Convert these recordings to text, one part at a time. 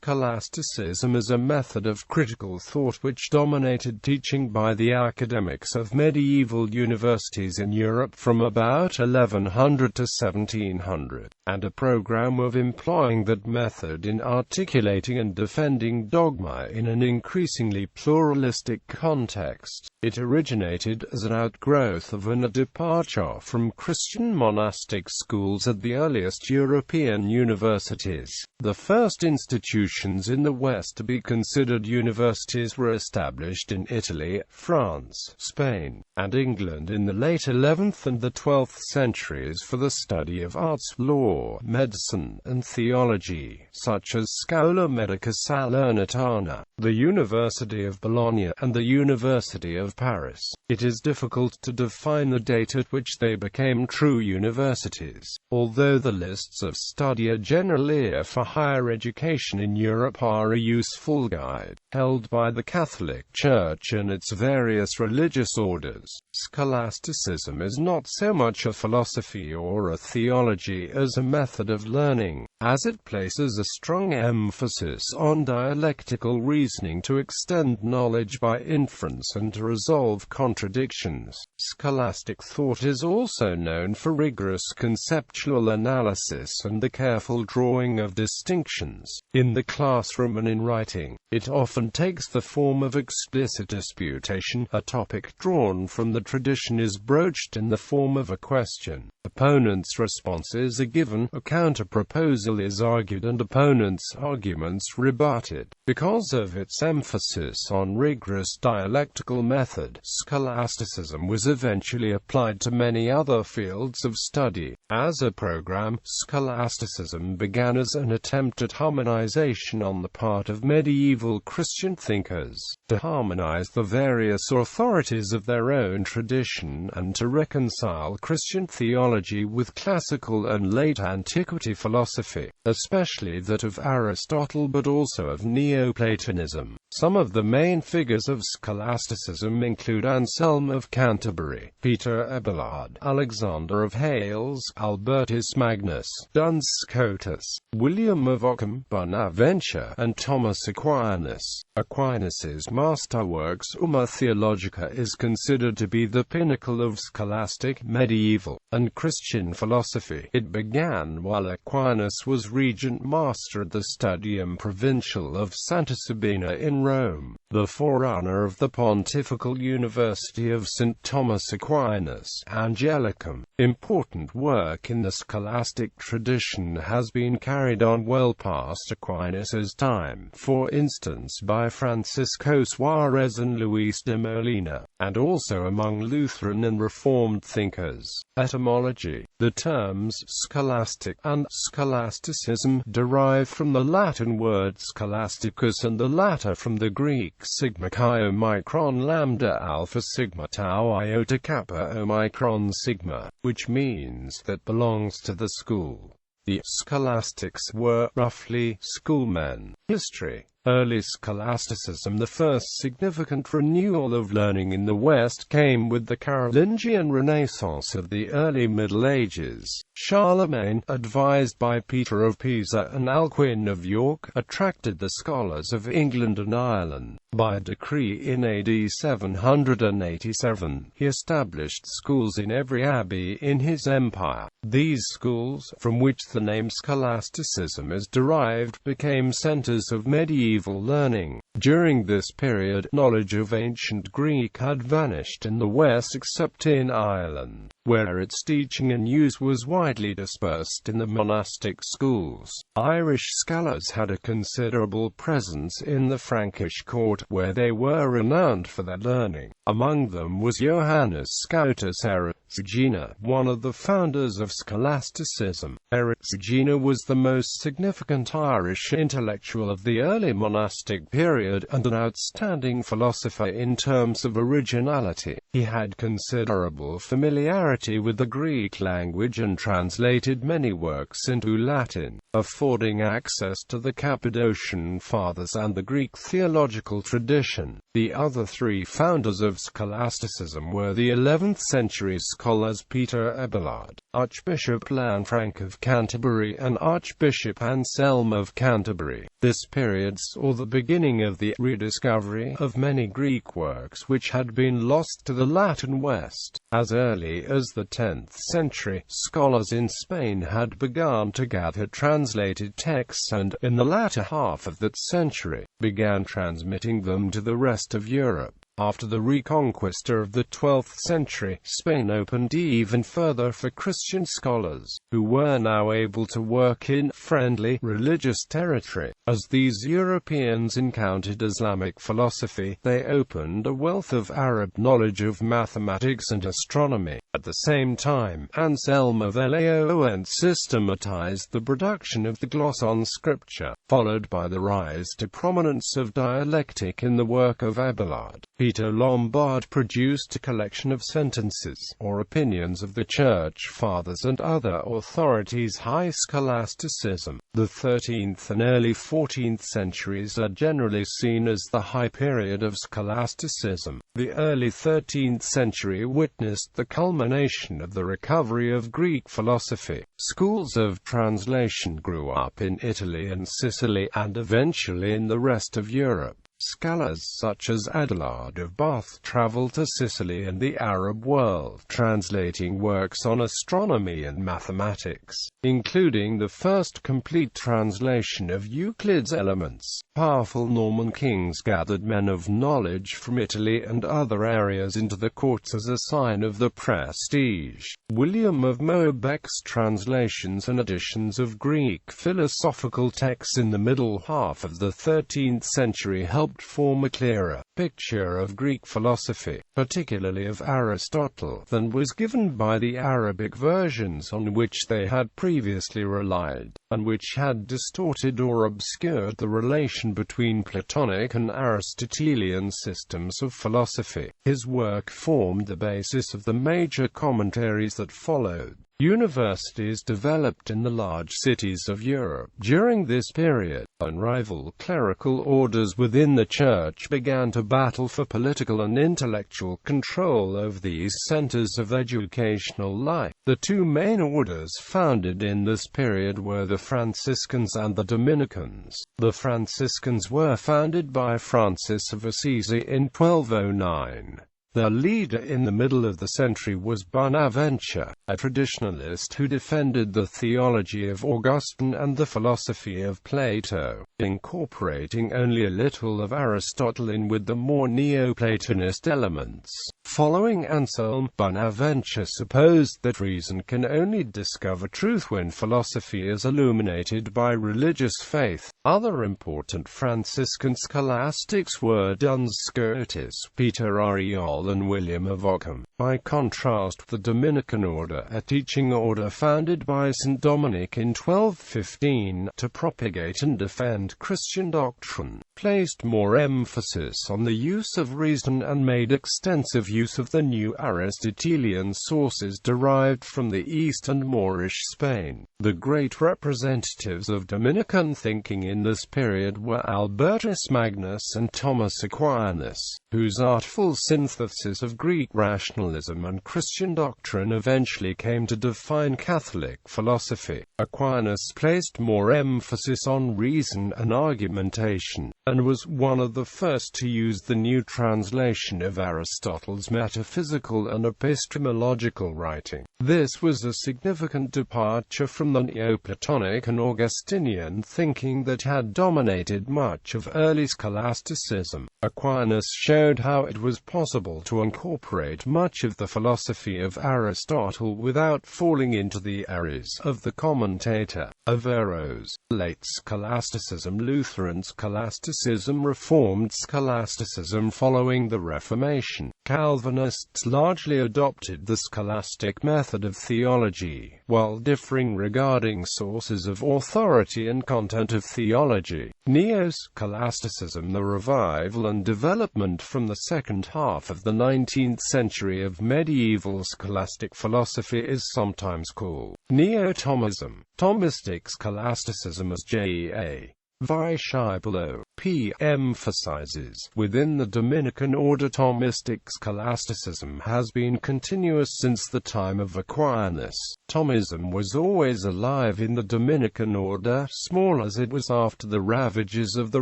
Scholasticism is a method of critical thought which dominated teaching by the academics of medieval universities in Europe from about 1100 to 1700, and a program of employing that method in articulating and defending dogma in an increasingly pluralistic context. It originated as an outgrowth of and a departure from Christian monastic schools at the earliest European universities. The first institutions in the West to be considered universities were established in Italy, France, Spain, and England in the late 11th and the 12th centuries for the study of arts, law, medicine, and theology, such as Schola Medica Salernitana, the University of Bologna, and the University of Paris. It is difficult to define the date at which they became true universities, although the lists of studia generalia for higher education in Europe are a useful guide, held by the Catholic Church and its various religious orders. Scholasticism is not so much a philosophy or a theology as a method of learning, as it places a strong emphasis on dialectical reasoning to extend knowledge by inference and to resolve contradictions. Scholastic thought is also known for rigorous conceptual analysis and the careful drawing of distinctions. In the classroom and in writing, it often takes the form of explicit disputation. A topic drawn from the tradition is broached in the form of a question. Opponents' responses are given, a counter-proposal is argued, and opponents' arguments rebutted. Because of its emphasis on rigorous dialectical method, scholasticism was eventually applied to many other fields of study. As a program, scholasticism began as an attempt at harmonization on the part of medieval Christian thinkers, to harmonize the various authorities of their own tradition and to reconcile Christian theology with classical and late antiquity philosophy, especially that of Aristotle but also of Neoplatonism. Some of the main figures of scholasticism include Anselm of Canterbury, Peter Abelard, Alexander of Hales, Albertus Magnus, Duns Scotus, William of Ockham, Bonaventure, and Thomas Aquinas. Aquinas's masterwork Summa Theologica is considered to be the pinnacle of scholastic, medieval, and Christian philosophy. It began while Aquinas was regent master at the Studium Provincial of Santa Sabina in Rome, the forerunner of the Pontifical University of St. Thomas Aquinas, Angelicum. Important work in the scholastic tradition has been carried on well past Aquinas's time, for instance by Francisco Suarez and Luis de Molina, and also among Lutheran and Reformed thinkers. Etymology. The terms scholastic and scholasticism derive from the Latin word scholasticus and the latter from the Greek sigma chi omicron lambda alpha sigma tau iota kappa omicron sigma, which means that belongs to the school. The scholastics were, roughly, schoolmen. History. Early scholasticism. The first significant renewal of learning in the West came with the Carolingian Renaissance of the early Middle Ages. Charlemagne, advised by Peter of Pisa and Alcuin of York, attracted the scholars of England and Ireland. By decree in AD 787, he established schools in every abbey in his empire. These schools, from which the name scholasticism is derived, became centers of medieval learning. During this period, knowledge of ancient Greek had vanished in the West except in Ireland, where its teaching and use was widely dispersed in the monastic schools. Irish scholars had a considerable presence in the Frankish court, where they were renowned for their learning. Among them was Johannes Scotus Erasugina, one of the founders of scholasticism. Erasugina was the most significant Irish intellectual of the early monastic period, and an outstanding philosopher in terms of originality. He had considerable familiarity with the Greek language and translated many works into Latin. affording access to the Cappadocian Fathers and the Greek theological tradition. The other three founders of scholasticism were the 11th century scholars Peter Abelard, Archbishop Lanfranc of Canterbury, and Archbishop Anselm of Canterbury. This period saw the beginning of the rediscovery of many Greek works which had been lost to the Latin West. As early as the 10th century, scholars in Spain had begun to gather translated texts and, in the latter half of that century, began transmitting them to the rest of Europe. After the reconquista of the 12th century, Spain opened even further for Christian scholars, who were now able to work in friendly, religious territory. As these Europeans encountered Islamic philosophy, they opened a wealth of Arab knowledge of mathematics and astronomy. At the same time, Anselm of Leon systematized the production of the gloss on Scripture, followed by the rise to prominence of dialectic in the work of Abelard. Peter Lombard produced a collection of sentences, or opinions of the Church Fathers and other authorities. High scholasticism. The 13th and early 14th centuries are generally seen as the high period of scholasticism. The early 13th century witnessed the culmination of the recovery of Greek philosophy. Schools of translation grew up in Italy and Sicily, and eventually in the rest of Europe. Scholars such as Abelard of Bath traveled to Sicily and the Arab world, translating works on astronomy and mathematics, including the first complete translation of Euclid's Elements. Powerful Norman kings gathered men of knowledge from Italy and other areas into the courts as a sign of the prestige. William of Moabek's translations and editions of Greek philosophical texts in the middle half of the 13th century helped form a clearer picture of Greek philosophy, particularly of Aristotle, than was given by the Arabic versions on which they had previously relied, and which had distorted or obscured the relation between Platonic and Aristotelian systems of philosophy. His work formed the basis of the major commentaries that followed. Universities developed in the large cities of Europe. During this period, unrivaled clerical orders within the Church began to battle for political and intellectual control over these centers of educational life. The two main orders founded in this period were the Franciscans and the Dominicans. The Franciscans were founded by Francis of Assisi in 1209. Their leader in the middle of the century was Bonaventure, a traditionalist who defended the theology of Augustine and the philosophy of Plato, incorporating only a little of Aristotle in with the more Neoplatonist elements. Following Anselm, Bonaventure supposed that reason can only discover truth when philosophy is illuminated by religious faith. Other important Franciscan scholastics were Duns Scotus, Peter Ariol, and William of Ockham. By contrast, the Dominican Order, a teaching order founded by St. Dominic in 1215 to propagate and defend Christian doctrine, placed more emphasis on the use of reason and made extensive use of the new Aristotelian sources derived from the East and Moorish Spain. The great representatives of Dominican thinking in this period were Albertus Magnus and Thomas Aquinas, whose artful synthesis of Greek rationalism and Christian doctrine eventually came to define Catholic philosophy. Aquinas placed more emphasis on reason and argumentation, and was one of the first to use the new translation of Aristotle's metaphysical and epistemological writing. This was a significant departure from the Neoplatonic and Augustinian thinking that had dominated much of early scholasticism. Aquinas showed how it was possible to incorporate much of the philosophy of Aristotle without falling into the errors of the commentator. Averroes. Late scholasticism. Lutheran scholasticism. Reformed scholasticism. Following the Reformation, Calvinists largely adopted the scholastic method of theology, while differing regarding sources of authority and content of theology. Neo-scholasticism. The revival and development from the second half of the 19th century of medieval scholastic philosophy is sometimes called Neo-Thomism. Thomistic scholasticism, as J.A. Viscibolo, P. emphasizes, within the Dominican Order. Thomistic scholasticism has been continuous since the time of Aquinas. Thomism was always alive in the Dominican Order, small as it was after the ravages of the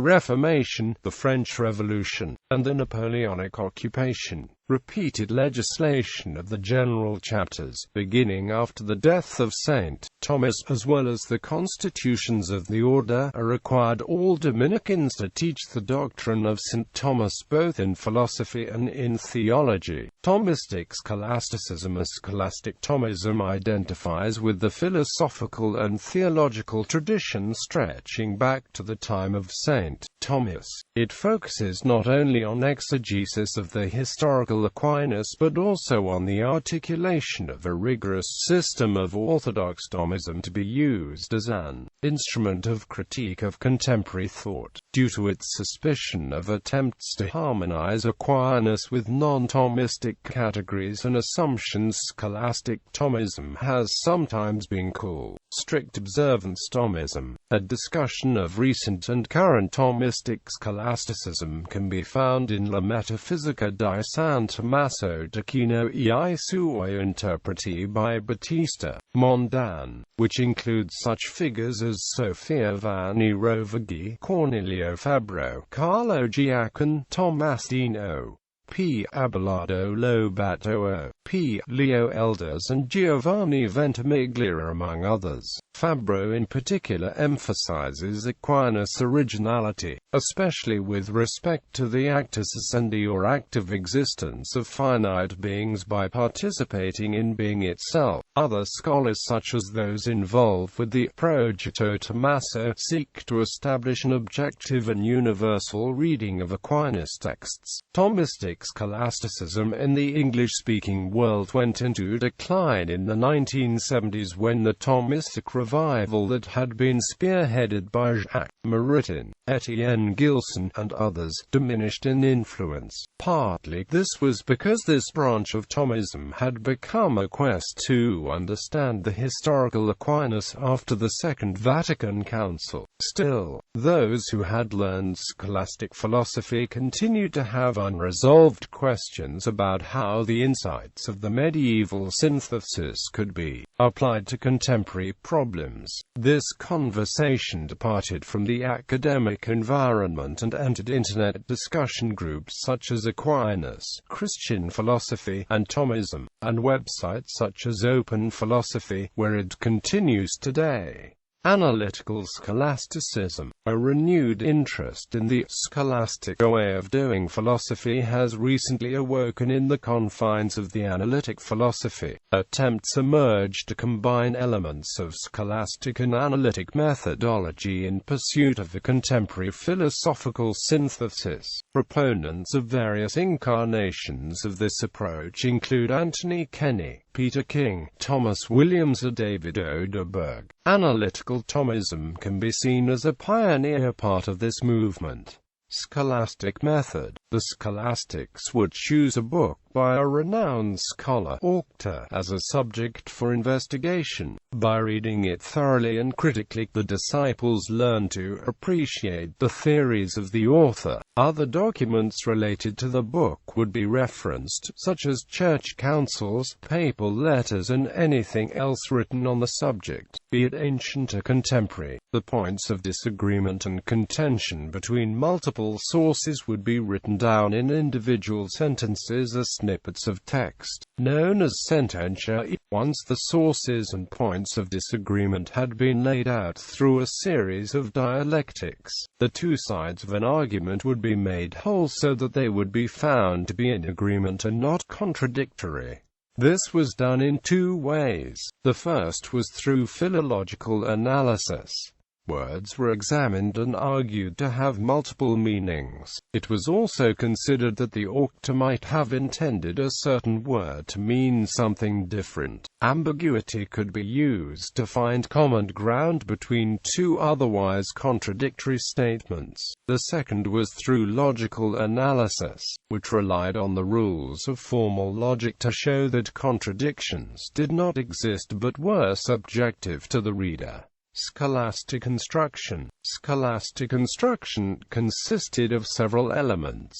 Reformation, the French Revolution, and the Napoleonic occupation. Repeated legislation of the general chapters, beginning after the death of St. Thomas, as well as the constitutions of the order, required all Dominicans to teach the doctrine of St. Thomas both in philosophy and in theology. Thomistic scholasticism, as scholastic Thomism, identifies with the philosophical and theological tradition stretching back to the time of St. Thomas. It focuses not only on exegesis of the historical Aquinas but also on the articulation of a rigorous system of orthodox Thomism to be used as an instrument of critique of contemporary thought. Due to its suspicion of attempts to harmonize Aquinas with non-Thomistic categories and assumptions, scholastic Thomism has sometimes been called strict observance Thomism. A discussion of recent and current Thomistic scholasticism can be found in La Metafisica di San Tommaso d'Aquino e I suoi interpreti by Battista Mondan, which includes such figures as Sofia Vanni Rovaggi, Cornelio Fabro, Carlo Giacon, Tommasino, P. Abelardo Lobato, P. Leo Elders and Giovanni Ventimiglia among others. Fabro in particular emphasizes Aquinas' originality, especially with respect to the actus essendi or active existence of finite beings by participating in being itself. Other scholars, such as those involved with the Progetto Tommaso, seek to establish an objective and universal reading of Aquinas' texts. Thomistic scholasticism in the English-speaking world went into decline in the 1970s when the Thomistic revival that had been spearheaded by Jacques Maritain, Etienne Gilson, and others diminished in influence. Partly this was because this branch of Thomism had become a quest to understand the historical Aquinas after the Second Vatican Council. Still, those who had learned scholastic philosophy continued to have unresolved questions about how the insights of the medieval synthesis could be applied to contemporary problems. This conversation departed from the academic environment and entered internet discussion groups such as Aquinas, Christian Philosophy, and Thomism, and websites such as Open Philosophy, where it continues today. Analytical scholasticism, a renewed interest in the scholastic way of doing philosophy, has recently awoken in the confines of the analytic philosophy. Attempts emerge to combine elements of scholastic and analytic methodology in pursuit of a contemporary philosophical synthesis. Proponents of various incarnations of this approach include Anthony Kenny, Peter King, Thomas Williams, and David Oderberg. Analytical Thomism can be seen as a pioneer part of this movement. Scholastic Method. The scholastics would choose a book by a renowned scholar, author, as a subject for investigation. By reading it thoroughly and critically, the disciples learned to appreciate the theories of the author. Other documents related to the book would be referenced, such as church councils, papal letters, and anything else written on the subject, be it ancient or contemporary. The points of disagreement and contention between multiple sources would be written down in individual sentences as snippets of text, known as sententia. Once the sources and points of disagreement had been laid out through a series of dialectics, the two sides of an argument would be made whole so that they would be found to be in agreement and not contradictory. This was done in two ways. The first was through philological analysis, Words were examined and argued to have multiple meanings. It was also considered that the auctor might have intended a certain word to mean something different. Ambiguity could be used to find common ground between two otherwise contradictory statements. The second was through logical analysis, which relied on the rules of formal logic to show that contradictions did not exist but were subjective to the reader. Scholastic Instruction. Scholastic instruction consisted of several elements.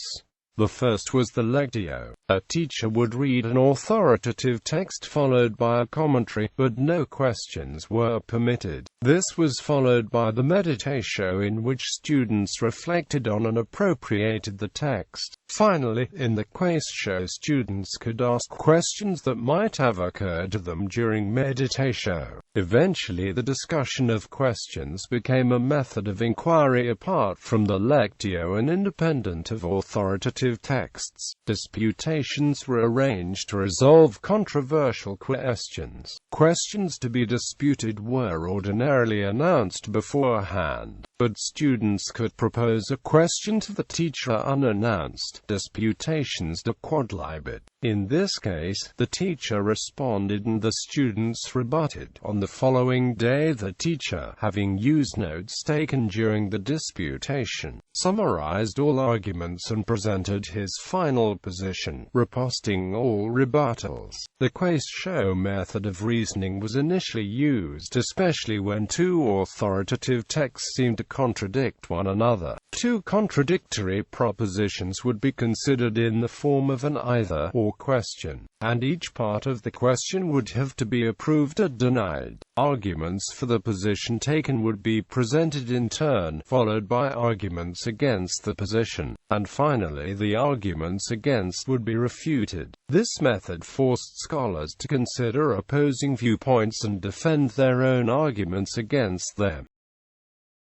The first was the lectio. A teacher would read an authoritative text followed by a commentary, but no questions were permitted. This was followed by the meditatio, in which students reflected on and appropriated the text. Finally, in the quaestio, students could ask questions that might have occurred to them during meditatio. Eventually, the discussion of questions became a method of inquiry apart from the lectio and independent of authoritative texts. Disputations were arranged to resolve controversial questions. Questions to be disputed were ordinarily announced beforehand, but students could propose a question to the teacher unannounced. Disputations de quodlibet. In this case, the teacher responded and the students rebutted. On the following day, the teacher, having used notes taken during the disputation, summarized all arguments and presented his final position, riposting all rebuttals. The quaestio method of reasoning was initially used especially when two authoritative texts seemed to contradict one another. Two contradictory propositions would be considered in the form of an either-or question, and each part of the question would have to be approved or denied. Arguments for the position taken would be presented in turn, followed by arguments against the position, and finally the arguments against would be refuted. This method forced scholars to consider opposing viewpoints and defend their own arguments against them.